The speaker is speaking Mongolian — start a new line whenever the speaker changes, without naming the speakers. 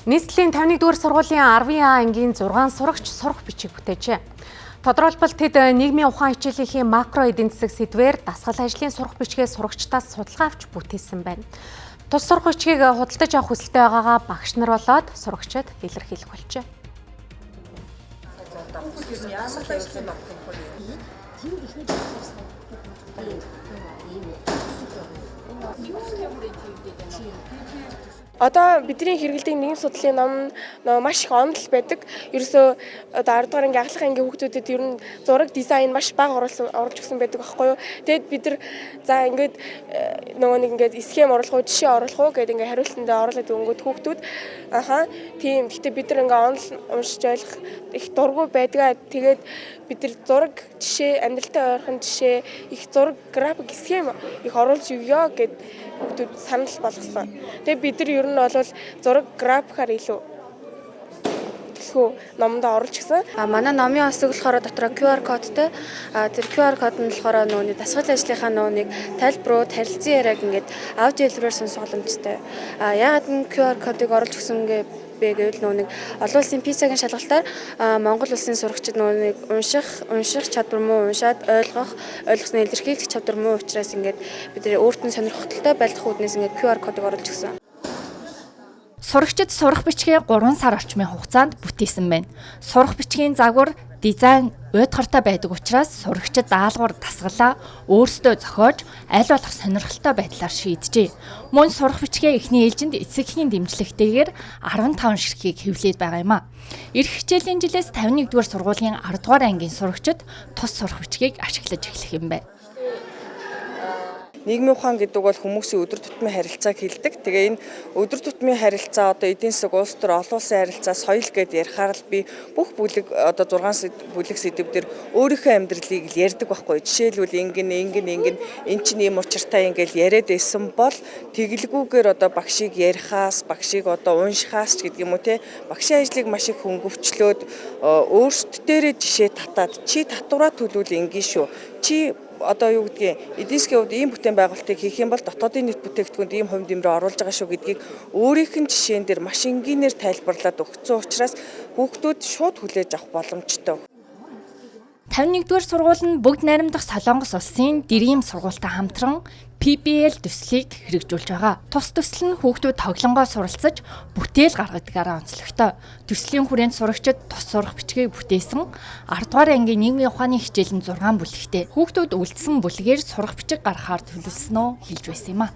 Нийслэлийн 51-р сургуулийн 10А ангийн 6 сурагч сурах бичиг бүтээжээ. Тодорхойлбол тэд нийгмийн ухаан хичээлийн макро эдийн засаг сэдвээр дасгал ажлын сурах бичгээ сурагчдаас судалгаа авч бүтээсэн байна. Тус сурах бичгийг худалдаж авах хүсэлтэй байгаагаа багш нар болоод сурагчид илэрхийлэх болжээ.
Одоо бидний хэрэгэлдэг нийгэм судлалын ном маш их онол байдаг. Ерөөсөө одоо 10 дугаар ангийн ахлах ангийн хүүхдүүдэд ер нь зураг дизайн маш бага оруулж өгсөн байдаг байхгүй юу. Тэгэд бид нар за ингээд ингээд схем оруулах уу, жишээ оруулах уу гэдэг ингээд хариултанд оруулаад өнгөд хүүхдүүд тийм. Гэхдээ бид нар ингээд онол уншиж ойлгох их дургүй байдгаа. Тэгээд бид нар зураг жишээ, амьдралтай ойрхон жишээ, их зураг, график, схем их оруулж өгөө гэд хүүхдүүд санал болгосон. Тэгээд бид нар ер нь бол зураг графикаар илүү номонд оруулж гисэн.
Манай номын хэсэг болохоор дотроо QR кодтэй. Тэр QR код нь болохоор нөөний дасгал ажлынхаа нөөнийг тайлбарууд, харилцан яриаг ингээд аудио хэлбэрээр сонсох боломжтой. Яагаад энэ QR кодыг оруулж гисэн гэвэл нөөнийг олон улсын PISA-гийн шалгалтаар Монгол улсын сурагчид нөөнийг унших чадвар муу, уншаад ойлгосны илэрхийлэх чадвар муу учраас ингээд бид өөрт нь сонирхолтой байлдах үүднээс ингээд QR кодыг оруулж гисэн.
Сурагчид сурах бичгээ 3 сар орчмын хугацаанд бүтээсэн байна. Сурах бичгийн загвар, дизайн уйдгартай байдаг учраас сурагчид даалгавар дасгалаа өөрсдөө зохиож аль болох сонирхолтой байдлаар шийджээ. Мөн сурах бичгээ эхний ээлжинд эцэгхийн дэмжлэгтэйгээр 15 ширхгийг хэвлээд байгаа юм а. Ирэх хичээлийн жилээс 51-р сургуулийн 10-р ангийн сурагчид тус сурах бичгийг ашиглаж эхлэх юм байна.
Нийгмийн ухаан гэдэг бол хүмүүсийн өдөр тутмын харилцааг хэлдэг. Тэгээ энэ өдөр тутмын харилцаа одоо эдийн засаг, улс төр, олон улсын харилцаа, соёл гэдээ ярихаар л би бүх бүлэг одоо 6 бүлэг сэдвээр өөрийнхөө амьдралыг л ярьдаг байхгүй. Жишээлбэл эн чинь ийм учиртай ингээл яриад байсан бол тэглэгүүгээр одоо багшийг ярихаас, багшийг одоо уншихаас ч гэдэг юм уу те. Багшийн ажлыг маш их хөнгөвчлөөд өөрсдөө жишээ татаад чи татвараа төлвөл ингийн шүү. Чи одоо юу гэдгийг эдийн засгийн хувьд ийм бүтээн байгуулалтыг хийх юм бол дотоодын нийт бүтээгдэхүүнд ийм хувь нэмрээ оруулж байгаа шүү гэдгийг өөрийнх нь жишээн дээр маш энгийнээр тайлбарлаад өгсөн учраас хүүхдүүд шууд хүлээж авах боломжтой.
51-р сургууль нь бүгд найрамдах Солонгос улсын Дэрийм сургуультай хамтран PBL төслийг хэрэгжүүлж байгаа. Тус төсөл нь хүүхдүүд тоглонгоо суралцаж бүтээл гаргадагаараа онцлогтой. Төслийн хүрээнд сурагчид тус сурах бичгийг бүтээсэн 10-р ангийн нийгмийн ухааны хичээл нь 6 бүлэгтэй. Хүүхдүүд үлдсэн бүлгээр сурах бичиг гаргахаар төлөвлөсөн нь хэлж байсан юм а.